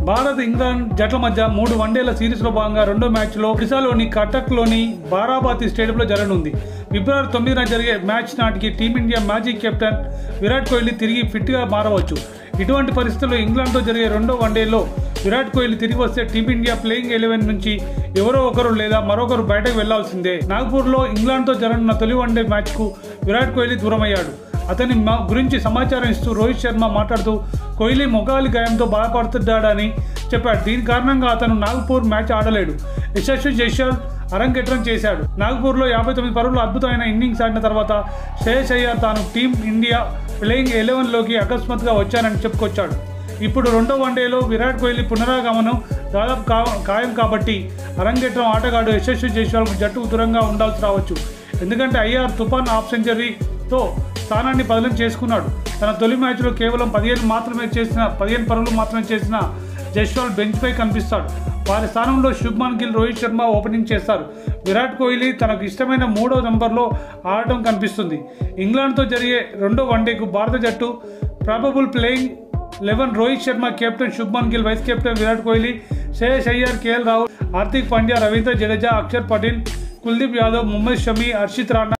Bharat England జట్ల మధ్య 3 వన్డేల సిరీస్లో భాగంగా రెండో మ్యాచ్లో ఒడిశాలోని కటక్లోని బారాబాతి స్టేడియంలో జరగనుంది. ఫిబ్రవరి 9న జరిగే మ్యాచ్ నాటికి టీమిండియా మాజీ కెప్టెన్ విరాట్ కోహ్లీ తిరిగి ఫిట్గా మారవచ్చు. ఇటువంటి పరిస్థితుల్లో ఇంగ్లాండ్తో జరిగే రెండో వన్డేలో విరాట్ కోహ్లీ తిరిగి వస్తే టీమిండియా ప్లేయింగ్ 11 నుంచి ఎవరో ఒకరు లేదా మరొకరు బయటకు వెళ్లాల్సిందే. నాగ్పూర్లో ఇంగ్లాండ్తో జరగనున్న తొలి వన్డే మ్యాచ్కు విరాట్ కోహ్లీ దూరమయ్యాడు. అతని గురించి సమాచారం ఇస్తూ రోహిత్ శర్మ మాట్లాడుతూ కోహ్లీ మొగాలి గాయంతో బాధపడుతున్నాడని చెప్పాడు. దీని కారణంగా అతను నాగ్పూర్ మ్యాచ్ ఆడలేడు. యశస్వి జైస్వాల్ అరంగేట్రం చేశాడు. నాగ్పూర్లో 59 పరుగుల అద్భుతమైన ఇన్నింగ్స్ ఆడిన తర్వాత శ్రేయస్ అయ్యర్ తాను టీం ఇండియా ప్లేయింగ్ 11లోకి అకస్మాత్తుగా వచ్చానని చెప్పుకొచ్చాడు. ఇప్పుడు రెండో వన్డేలో విరాట్ కోహ్లీ పునరాగమనం దాదాపు ఖాయం కాబట్టి అరంగేట్రం ఆటగాడు యశస్వి జైస్వాల్కు జట్టుకు దూరంగా ఉండాల్సి రావచ్చు. ఎందుకంటే అయ్యర్ తుఫాన్ హాఫ్ సెంచరీతో స్థానాన్ని బదిలీ చేసుకున్నాడు. తన తొలి మ్యాచ్లో కేవలం 15 పరుగులు మాత్రమే చేసిన జైస్వాల్ బెంచ్పై కనిపిస్తాడు. వారి స్థానంలో శుభ్మన్ గిల్, రోహిత్ శర్మ ఓపెనింగ్ చేస్తారు. విరాట్ కోహ్లీ తనకు ఇష్టమైన 3వ నెంబర్లో ఆడటం కనిపిస్తుంది. ఇంగ్లాండ్తో జరిగే రెండో వన్డేకు భారత జట్టు probable playing 11 Rohit Sharma captain, Shubman Gill vice captain, Virat Kohli, Shreyas Iyer, KL Rahul, Hardik Pandya, Ravindra Jadeja, Axar Patel, Kuldeep Yadav, Mohammed Shami, Harshit Rana.